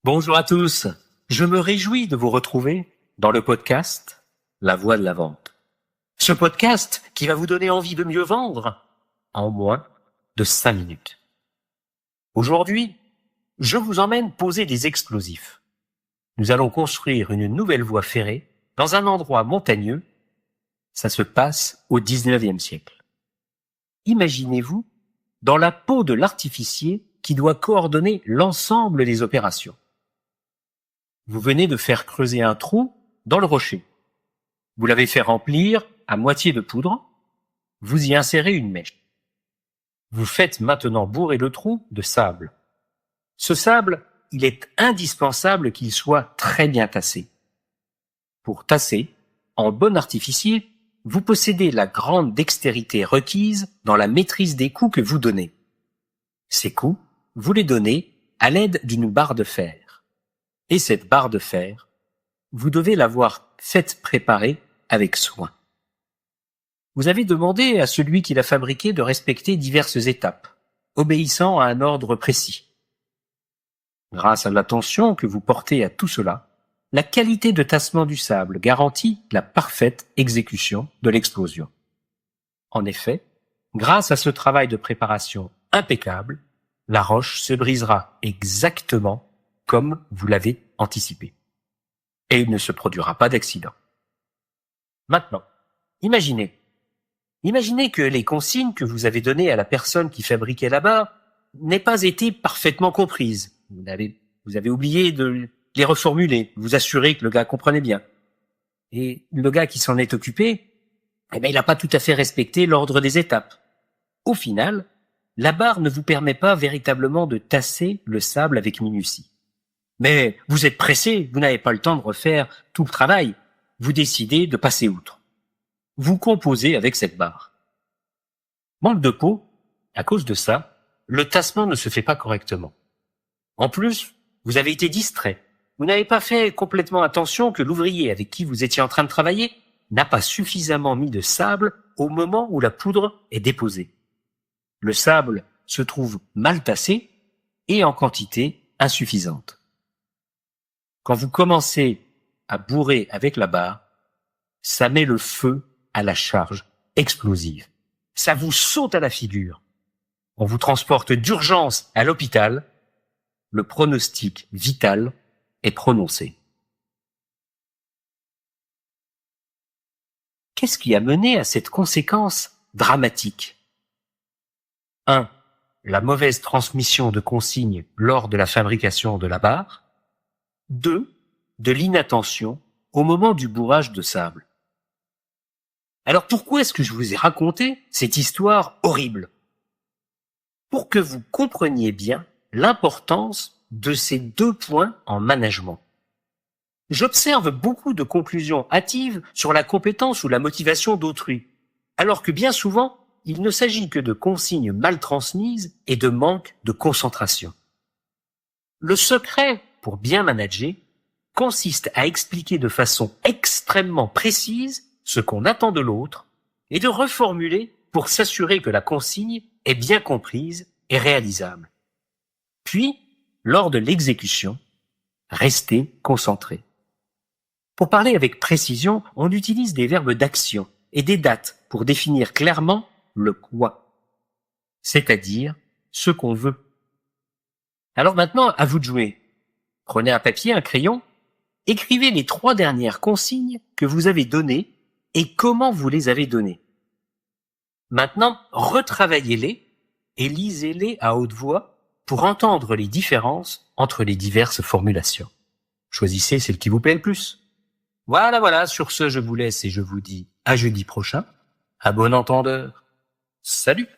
Bonjour à tous, je me réjouis de vous retrouver dans le podcast La Voix de la Vente. Ce podcast qui va vous donner envie de mieux vendre en moins de 5 minutes. Aujourd'hui, je vous emmène poser des explosifs. Nous allons construire une nouvelle voie ferrée dans un endroit montagneux. Ça se passe au 19e siècle. Imaginez-vous dans la peau de l'artificier qui doit coordonner l'ensemble des opérations. Vous venez de faire creuser un trou dans le rocher. Vous l'avez fait remplir à moitié de poudre. Vous y insérez une mèche. Vous faites maintenant bourrer le trou de sable. Ce sable, il est indispensable qu'il soit très bien tassé. Pour tasser, en bon artificier, vous possédez la grande dextérité requise dans la maîtrise des coups que vous donnez. Ces coups, vous les donnez à l'aide d'une barre de fer. Et cette barre de fer, vous devez l'avoir faite préparer avec soin. Vous avez demandé à celui qui l'a fabriquée de respecter diverses étapes, obéissant à un ordre précis. Grâce à l'attention que vous portez à tout cela, la qualité de tassement du sable garantit la parfaite exécution de l'explosion. En effet, grâce à ce travail de préparation impeccable, la roche se brisera exactement comme vous l'avez anticipé. Et il ne se produira pas d'accident. Maintenant, imaginez que les consignes que vous avez données à la personne qui fabriquait la barre n'aient pas été parfaitement comprises. Vous avez oublié de les reformuler, vous assurer que le gars comprenait bien. Et le gars qui s'en est occupé, il n'a pas tout à fait respecté l'ordre des étapes. Au final, la barre ne vous permet pas véritablement de tasser le sable avec minutie. Mais vous êtes pressé, vous n'avez pas le temps de refaire tout le travail. Vous décidez de passer outre. Vous composez avec cette barre. Manque de peau, à cause de ça, le tassement ne se fait pas correctement. En plus, vous avez été distrait. Vous n'avez pas fait complètement attention que l'ouvrier avec qui vous étiez en train de travailler n'a pas suffisamment mis de sable au moment où la poudre est déposée. Le sable se trouve mal tassé et en quantité insuffisante. Quand vous commencez à bourrer avec la barre, ça met le feu à la charge explosive. Ça vous saute à la figure. On vous transporte d'urgence à l'hôpital. Le pronostic vital est prononcé. Qu'est-ce qui a mené à cette conséquence dramatique ? 1. La mauvaise transmission de consignes lors de la fabrication de la barre. 2. De l'inattention au moment du bourrage de sable. Alors pourquoi est-ce que je vous ai raconté cette histoire horrible ? Pour que vous compreniez bien l'importance de ces 2 points en management. J'observe beaucoup de conclusions hâtives sur la compétence ou la motivation d'autrui, alors que bien souvent, il ne s'agit que de consignes mal transmises et de manque de concentration. Le secret pour bien manager consiste à expliquer de façon extrêmement précise ce qu'on attend de l'autre et de reformuler pour s'assurer que la consigne est bien comprise et réalisable. Puis, lors de l'exécution, restez concentré. Pour parler avec précision, on utilise des verbes d'action et des dates pour définir clairement le quoi, c'est-à-dire ce qu'on veut. Alors maintenant, à vous de jouer. Prenez un papier, un crayon, écrivez les 3 dernières consignes que vous avez données et comment vous les avez données. Maintenant, retravaillez-les et lisez-les à haute voix pour entendre les différences entre les diverses formulations. Choisissez celle qui vous plaît le plus. Voilà, sur ce, je vous laisse et je vous dis à jeudi prochain. À bon entendeur. Salut!